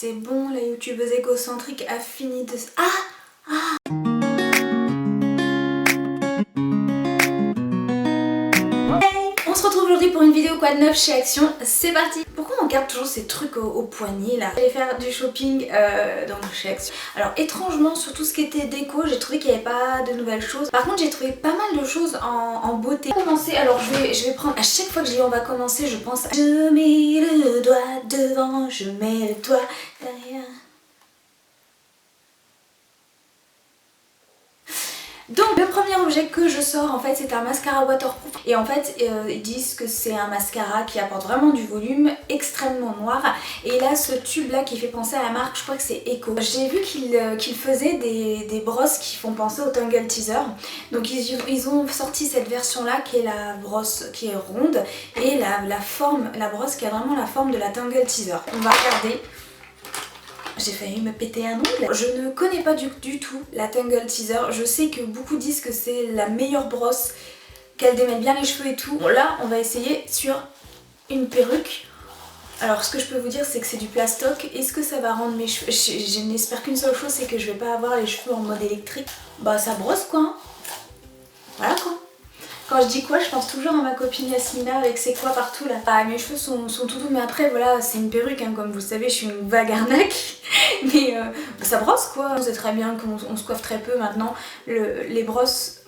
C'est bon, la youtubeuse égocentrique a fini de... On se retrouve aujourd'hui pour une vidéo quoi de neuf chez Action, c'est parti. Pourquoi on garde toujours ces trucs au poignet là? J'allais faire du shopping donc chez Action. Alors étrangement sur tout ce qui était déco, j'ai trouvé qu'il n'y avait pas de nouvelles choses. Par contre j'ai trouvé pas mal de choses en beauté. On va commencer, alors je vais prendre, à chaque fois que je dis on va commencer, je pense à... Je mets le doigt devant, je mets le doigt derrière. Donc le premier objet que je sors en fait c'est un mascara waterproof et en fait ils disent que c'est un mascara qui apporte vraiment du volume, extrêmement noir, et là ce tube là qui fait penser à la marque, je crois que c'est Echo. J'ai vu qu'ils faisaient des brosses qui font penser au Tangle Teezer, donc ils ont sorti cette version là qui est la brosse qui est ronde et la brosse qui a vraiment la forme de la Tangle Teezer. On va regarder. J'ai failli me péter un ongle. Je ne connais pas du tout la Tangle Teezer. Je sais que beaucoup disent que c'est la meilleure brosse, qu'elle démêle bien les cheveux et tout. Bon, là, on va essayer sur une perruque. Alors, ce que je peux vous dire, c'est que c'est du plastoc. Est-ce que ça va rendre mes cheveux... Je n'espère qu'une seule chose, c'est que je vais pas avoir les cheveux en mode électrique. Bah, ça brosse quoi. Hein. Voilà quoi. Quand je dis quoi, je pense toujours à ma copine Yasmina avec ses quoi partout là. Ah, mes cheveux sont tout doux, mais après voilà, c'est une perruque hein, comme vous le savez, je suis une vague arnaque. Mais ça brosse quoi. On sait très bien qu'on se coiffe très peu maintenant. Les brosses...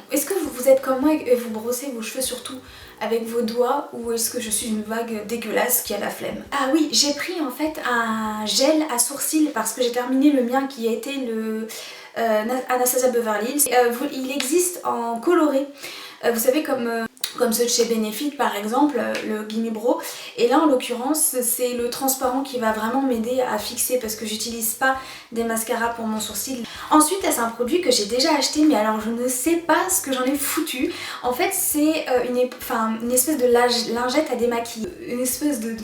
Est-ce que vous êtes comme moi et vous brossez vos cheveux surtout avec vos doigts, ou est-ce que je suis une vague dégueulasse qui a la flemme? Ah oui, j'ai pris en fait un gel à sourcils parce que j'ai terminé le mien qui a été le Anastasia Beverly Hills. Il existe en coloré. Vous savez comme ceux de chez Benefit par exemple, le Gimme Bro, et là en l'occurrence c'est le transparent qui va vraiment m'aider à fixer parce que j'utilise pas des mascaras pour mon sourcil. Ensuite c'est un produit que j'ai déjà acheté, mais alors je ne sais pas ce que j'en ai foutu. En fait c'est une espèce de lingette à démaquiller, une espèce de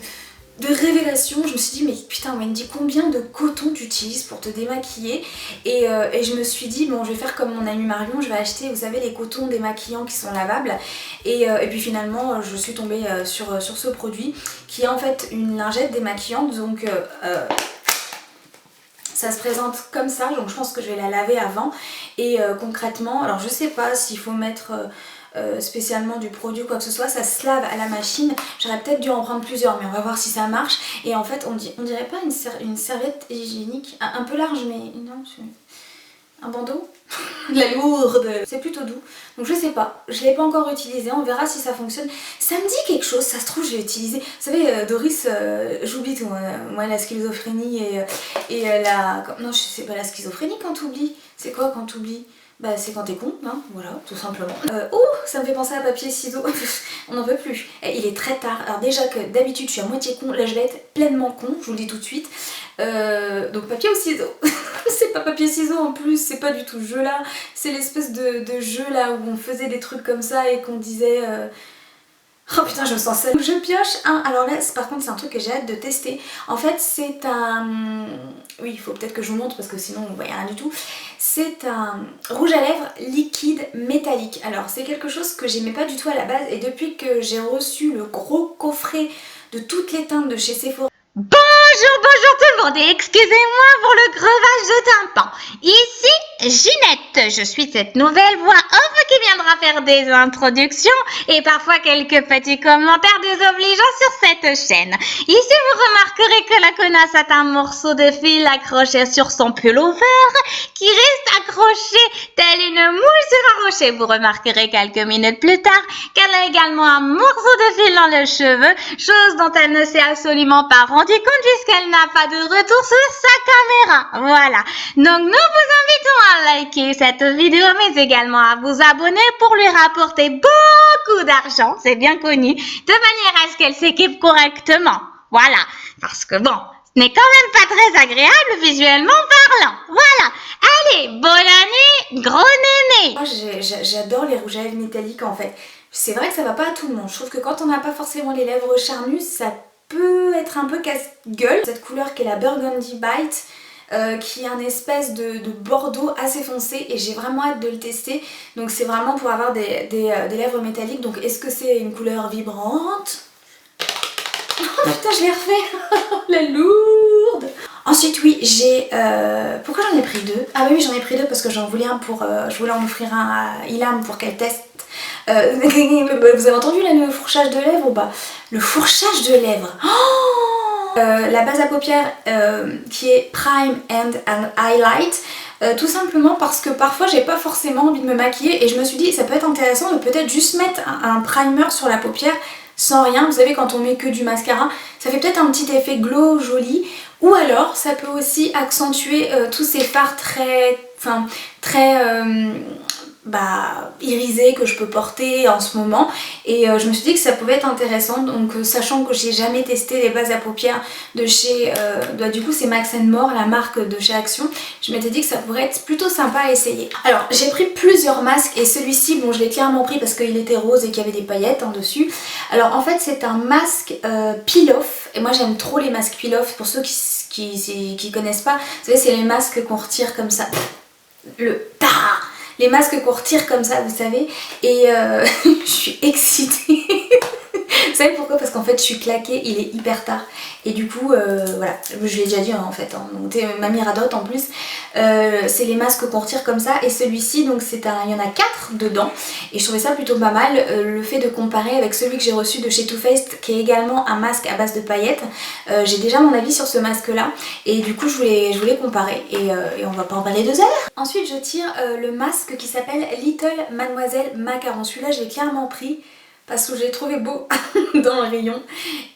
révélation. Je me suis dit mais putain Wendy, combien de coton tu utilises pour te démaquiller, et je me suis dit bon je vais faire comme mon amie Marion, je vais acheter vous savez les cotons démaquillants qui sont lavables, et puis finalement je suis tombée sur ce produit qui est en fait une lingette démaquillante, donc ça se présente comme ça, donc je pense que je vais la laver avant, et concrètement alors je sais pas s'il faut mettre spécialement du produit ou quoi que ce soit, ça se lave à la machine. J'aurais peut-être dû en prendre plusieurs, mais on va voir si ça marche. Et en fait on dirait pas une serviette hygiénique un peu large, mais non, c'est un bandeau. La lourde, c'est plutôt doux, donc je sais pas, je l'ai pas encore utilisé, on verra si ça fonctionne. Ça me dit quelque chose, ça se trouve je vais utiliser, vous savez Doris, j'oublie tout, moi la schizophrénie et la... Non, c'est pas la schizophrénie quand t'oublies, c'est quoi quand t'oublies? Bah c'est quand t'es con, hein, voilà, tout simplement. Ça me fait penser à papier ciseaux, on n'en peut plus. Il est très tard, alors déjà que d'habitude je suis à moitié con, là je vais être pleinement con, je vous le dis tout de suite. Donc papier ou ciseaux? C'est pas papier ciseaux en plus, c'est pas du tout ce jeu là, c'est l'espèce de jeu là où on faisait des trucs comme ça et qu'on disait... Oh putain je me sens seule. Je pioche un, alors là par contre c'est un truc que j'ai hâte de tester. En fait c'est un... Oui il faut peut-être que je vous montre parce que sinon vous voyez rien du tout. C'est un rouge à lèvres liquide métallique. Alors c'est quelque chose que j'aimais pas du tout à la base, et depuis que j'ai reçu le gros coffret de toutes les teintes de chez Sephora... Bonjour tout le monde, et excusez-moi pour le crevage de tympan. Ici Ginette, je suis cette nouvelle voix off qui viendra faire des introductions et parfois quelques petits commentaires désobligeants sur cette chaîne. Ici vous remarquerez que la connasse a un morceau de fil accroché sur son pullover qui reste accroché tel une mouche sur un rocher. Vous remarquerez quelques minutes plus tard qu'elle a également un morceau de fil dans le cheveu, chose dont elle ne s'est absolument pas rendue compte puisqu'elle n'a pas de retour sur sa caméra. Voilà. Donc nous vous invitons à liker cette vidéo, mais également à vous abonner pour lui rapporter beaucoup d'argent, c'est bien connu, de manière à ce qu'elle s'équipe correctement. Voilà. Parce que bon, ce n'est quand même pas très agréable visuellement parlant. Voilà. Allez, bonne année, gros néné. Moi j'adore les rouges à lèvres métalliques en fait. C'est vrai que ça va pas à tout le monde. Je trouve que quand on n'a pas forcément les lèvres charnues, ça peut être un peu casse-gueule. Cette couleur qui est la Burgundy Bite, qui est un espèce de bordeaux assez foncé, et j'ai vraiment hâte de le tester. Donc c'est vraiment pour avoir des lèvres métalliques. Donc est-ce que c'est une couleur vibrante? Oh putain je l'ai refait. La lourde. Oh Ensuite oui j'ai... pourquoi j'en ai pris deux? Ah oui j'en ai pris deux parce que j'en voulais un pour... je voulais en offrir un à Ilham pour qu'elle teste. Vous avez entendu là, le fourchage de lèvres ou pas? Le fourchage de lèvres, oh, la base à paupières qui est Prime and Highlight, tout simplement parce que parfois j'ai pas forcément envie de me maquiller et je me suis dit ça peut être intéressant de peut-être juste mettre un primer sur la paupière sans rien. Vous savez quand on met que du mascara, ça fait peut-être un petit effet glow joli, ou alors ça peut aussi accentuer tous ces fards très irisé que je peux porter en ce moment, et je me suis dit que ça pouvait être intéressant. Donc sachant que j'ai jamais testé les bases à paupières de chez du coup c'est Max More, la marque de chez Action, je m'étais dit que ça pourrait être plutôt sympa à essayer. Alors j'ai pris plusieurs masques et celui-ci bon je l'ai clairement pris parce qu'il était rose et qu'il y avait des paillettes dessus. Alors en fait c'est un masque peel-off et moi j'aime trop les masques peel-off. Pour ceux qui connaissent pas, vous savez c'est les masques qu'on retire comme ça, les masques qu'on retire comme ça, vous savez, et je suis excitée. Vous savez pourquoi? Parce qu'en fait je suis claquée, il est hyper tard et du coup voilà, je l'ai déjà dit en fait, hein. Donc mamie radote en plus, c'est les masques qu'on retire comme ça, et celui-ci donc il y en a 4 dedans et je trouvais ça plutôt pas mal, le fait de comparer avec celui que j'ai reçu de chez Too Faced qui est également un masque à base de paillettes. J'ai déjà mon avis sur ce masque là et du coup je voulais comparer et on va pas en parler 2 heures. Ensuite je tire le masque qui s'appelle Little Mademoiselle Macaron. Celui-là j'ai clairement pris parce que je l'ai trouvé beau dans le rayon,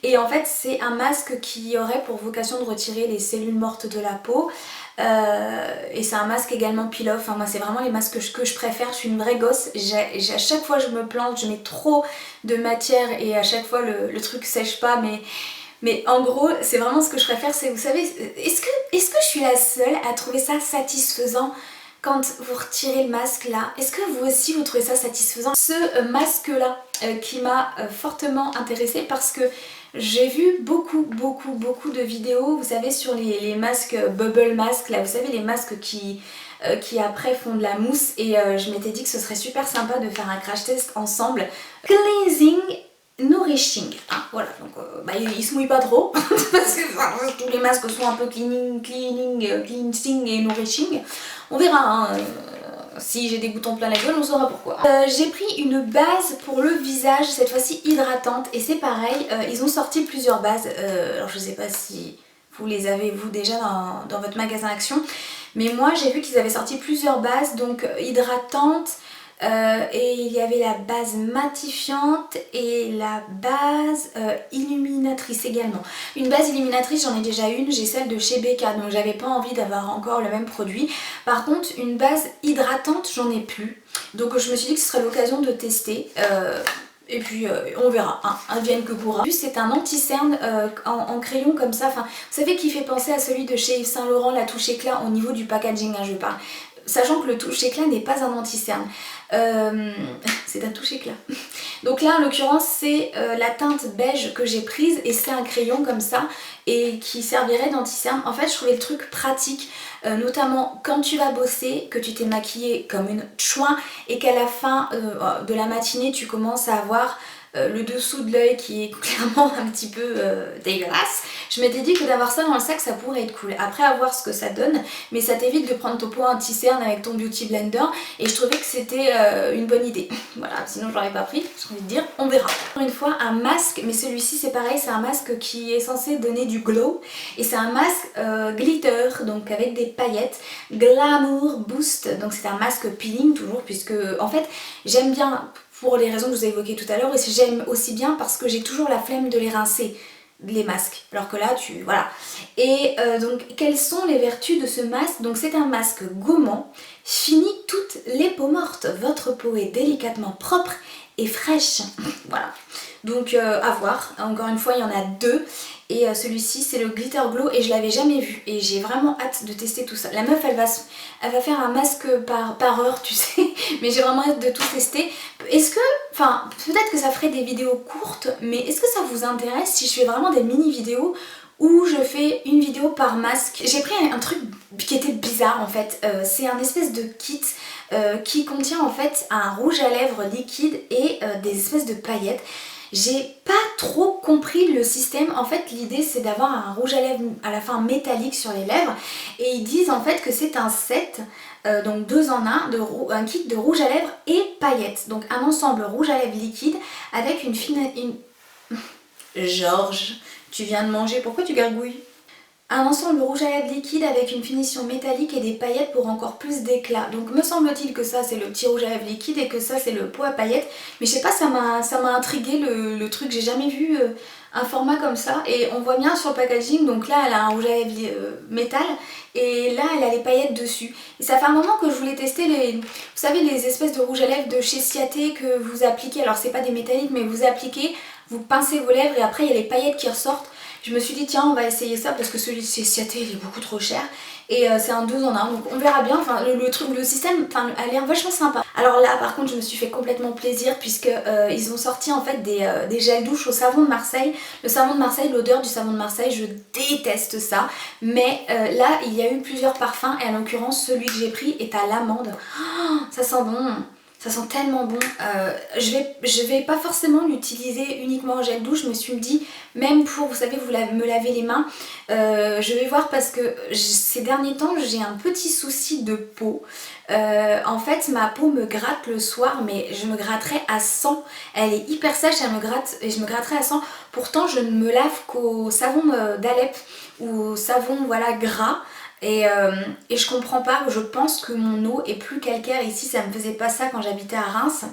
et en fait c'est un masque qui aurait pour vocation de retirer les cellules mortes de la peau, et c'est un masque également peel-off. Enfin, moi c'est vraiment les masques que je préfère, je suis une vraie gosse, à chaque fois je me plante, je mets trop de matière et à chaque fois le truc sèche pas, mais en gros c'est vraiment ce que je préfère. C'est, vous savez, est-ce que je suis la seule à trouver ça satisfaisant quand vous retirez le masque là? Est-ce que vous aussi vous trouvez ça satisfaisant? Ce masque là qui m'a fortement intéressée parce que j'ai vu beaucoup de vidéos, vous savez, sur les masques bubble mask là, vous savez les masques qui après font de la mousse, et je m'étais dit que ce serait super sympa de faire un crash test ensemble. Cleansing nourishing, hein, voilà, donc il se mouille pas trop parce que tous les masques sont un peu cleansing et nourishing. On verra, hein, si j'ai des boutons plein la gueule, on saura pourquoi. J'ai pris une base pour le visage, cette fois-ci hydratante, et c'est pareil, ils ont sorti plusieurs bases, alors je sais pas si vous les avez vous déjà dans votre magasin Action, mais moi j'ai vu qu'ils avaient sorti plusieurs bases, donc hydratantes, et il y avait la base matifiante et la base illuminatrice également. Une base illuminatrice j'en ai déjà une, j'ai celle de chez Becca, donc j'avais pas envie d'avoir encore le même produit. Par contre une base hydratante j'en ai plus, donc je me suis dit que ce serait l'occasion de tester. Et puis on verra, hein, advienne que pourra. En plus c'est un anti-cerne en crayon comme ça, enfin, vous savez, qui fait penser à celui de chez Yves Saint Laurent, la touche éclat au niveau du packaging, hein, je parle. Sachant que le touche éclat n'est pas un anti-cerne, c'est un touche éclat. Donc là en l'occurrence c'est la teinte beige que j'ai prise, et c'est un crayon comme ça et qui servirait d'anti-cerne. En fait je trouvais le truc pratique, notamment quand tu vas bosser, que tu t'es maquillée comme une chouin et qu'à la fin de la matinée tu commences à avoir le dessous de l'œil qui est clairement un petit peu dégueulasse. Je m'étais dit que d'avoir ça dans le sac ça pourrait être cool. Après à voir ce que ça donne, mais ça t'évite de prendre ton pot anti-cerne avec ton beauty blender, et je trouvais que c'était une bonne idée. Voilà, sinon je l'aurais pas pris, j'ai envie de dire, on verra. Encore une fois un masque, mais celui-ci c'est pareil, c'est un masque qui est censé donner du glow, et c'est un masque glitter, donc avec des paillettes, Glamour Boost, donc c'est un masque peeling toujours, puisque en fait j'aime bien pour les raisons que je vous ai évoquées tout à l'heure, et j'aime aussi bien parce que j'ai toujours la flemme de les rincer, les masques, alors que là voilà. Et donc quelles sont les vertus de ce masque? Donc c'est un masque gommant, finit toutes les peaux mortes, votre peau est délicatement propre et fraîche. Voilà, donc à voir, encore une fois il y en a 2, et celui-ci c'est le Glitter Glow, et je l'avais jamais vu et j'ai vraiment hâte de tester tout ça. La meuf elle va faire un masque par heure, tu sais, mais j'ai vraiment hâte de tout tester. Est-ce que, enfin peut-être que ça ferait des vidéos courtes, mais est-ce que ça vous intéresse si je fais vraiment des mini vidéos où je fais une vidéo par masque? J'ai pris un truc qui était bizarre en fait, c'est un espèce de kit qui contient en fait un rouge à lèvres liquide et des espèces de paillettes. J'ai pas trop compris le système. En fait, l'idée c'est d'avoir un rouge à lèvres à la fin métallique sur les lèvres. Et ils disent en fait que c'est un set, donc 2 en 1, un kit de rouge à lèvres et paillettes. Donc un ensemble rouge à lèvres liquide avec une fine... Georges, tu viens de manger, pourquoi tu gargouilles? Un ensemble rouge à lèvres liquide avec une finition métallique et des paillettes pour encore plus d'éclat. Donc me semble-t-il que ça c'est le petit rouge à lèvres liquide et que ça c'est le pot à paillettes. Mais je sais pas, ça m'a intrigué le truc, j'ai jamais vu un format comme ça. Et on voit bien sur le packaging, donc là elle a un rouge à lèvres métal et là elle a les paillettes dessus. Et ça fait un moment que je voulais tester vous savez les espèces de rouge à lèvres de chez Ciaté que vous appliquez. Alors c'est pas des métalliques mais vous appliquez, vous pincez vos lèvres et après il y a les paillettes qui ressortent. Je me suis dit tiens on va essayer ça parce que celui de chez Ciaté il est beaucoup trop cher et c'est un 2 en 1 donc on verra bien, enfin le système a l'air vachement sympa. Alors là par contre je me suis fait complètement plaisir puisque ils ont sorti en fait des gels douche au savon de Marseille. Le savon de Marseille, l'odeur du savon de Marseille, je déteste ça, mais là il y a eu plusieurs parfums et en l'occurrence celui que j'ai pris est à l'amande. Oh, ça sent bon. Ça sent tellement bon. Je vais pas forcément l'utiliser uniquement en gel douche, je me suis dit, même pour, vous savez, me laver les mains, je vais voir parce que ces derniers temps, j'ai un petit souci de peau. En fait, ma peau me gratte le soir, mais je me gratterai à 100. Elle est hyper sèche, elle me gratte et je me gratterai à 100. Pourtant, je ne me lave qu'au savon d'Alep ou au savon, voilà, gras. Et je comprends pas, je pense que mon eau est plus calcaire ici, ça me faisait pas ça quand j'habitais à Reims.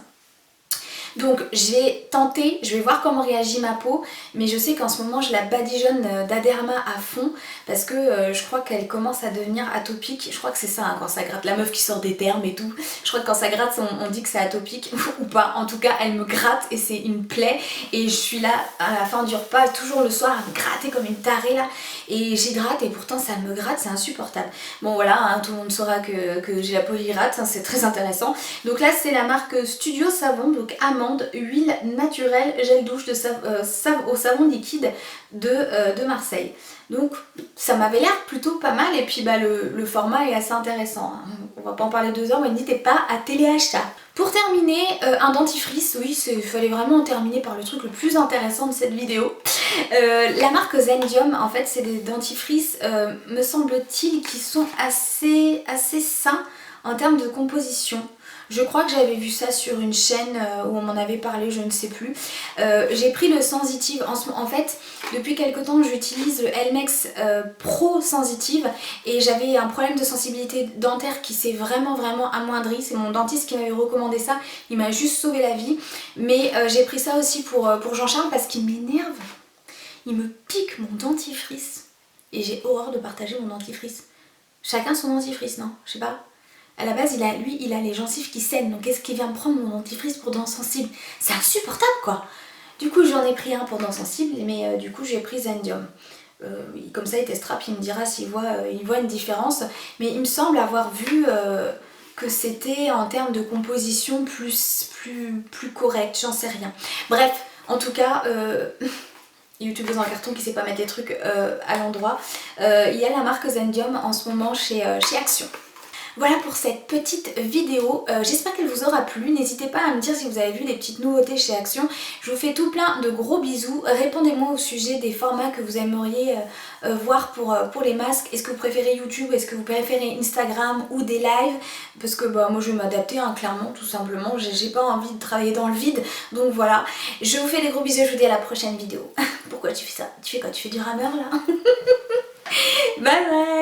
Donc j'ai tenté, je vais voir comment réagit ma peau, mais je sais qu'en ce moment je la badigeonne d'Aderma à fond parce que je crois qu'elle commence à devenir atopique. Je crois que c'est ça hein, quand ça gratte, la meuf qui sort des termes et tout. Je crois que quand ça gratte on dit que c'est atopique ou pas. En tout cas elle me gratte et c'est une plaie et je suis là à la fin du repas, toujours le soir à me gratter comme une tarée là. Et j'hydrate et pourtant ça me gratte, c'est insupportable. Bon voilà, hein, tout le monde saura que j'ai la peau qui gratte, hein, c'est très intéressant. Donc là c'est la marque Studio Savon, donc amande, huile naturelle, gel douche au savon liquide de Marseille. Donc ça m'avait l'air plutôt pas mal et puis bah, le format est assez intéressant. Hein. On va pas en parler 2 heures, mais n'hésitez pas à téléachat. Pour terminer, un dentifrice, oui, il fallait vraiment terminer par le truc le plus intéressant de cette vidéo. La marque Zendium, en fait, c'est des dentifrices, me semble-t-il, qui sont assez sains en termes de composition. Je crois que j'avais vu ça sur une chaîne où on m'en avait parlé, je ne sais plus. J'ai pris le Sensitive. En fait, depuis quelques temps, j'utilise le Elmex Pro Sensitive et j'avais un problème de sensibilité dentaire qui s'est vraiment amoindri. C'est mon dentiste qui m'avait recommandé ça. Il m'a juste sauvé la vie. Mais j'ai pris ça aussi pour Jean-Charles parce qu'il m'énerve. Il me pique mon dentifrice et j'ai horreur de partager mon dentifrice. Chacun son dentifrice, non? Je sais pas. À la base, lui, il a les gencives qui saignent, donc est-ce qu'il vient me prendre mon dentifrice pour dents sensibles? C'est insupportable quoi. Du coup, j'en ai pris un pour dents sensibles, mais du coup, j'ai pris Zendium. Comme ça, il testera, puis il me dira s'il voit une différence. Mais il me semble avoir vu que c'était en termes de composition plus correct, j'en sais rien. Bref, en tout cas... YouTubeuse en carton qui sait pas mettre les trucs à l'endroit. Il y a la marque Zendium en ce moment chez Action. Voilà pour cette petite vidéo, j'espère qu'elle vous aura plu, n'hésitez pas à me dire si vous avez vu des petites nouveautés chez Action. Je vous fais tout plein de gros bisous, répondez-moi au sujet des formats que vous aimeriez voir pour les masques. Est-ce que vous préférez YouTube, est-ce que vous préférez Instagram ou des lives? Parce que bah, moi je vais m'adapter hein, clairement, tout simplement, j'ai pas envie de travailler dans le vide, donc voilà. Je vous fais des gros bisous, je vous dis à la prochaine vidéo. Pourquoi tu fais ça? Tu fais quoi? Tu fais du rameur là? Bye bye.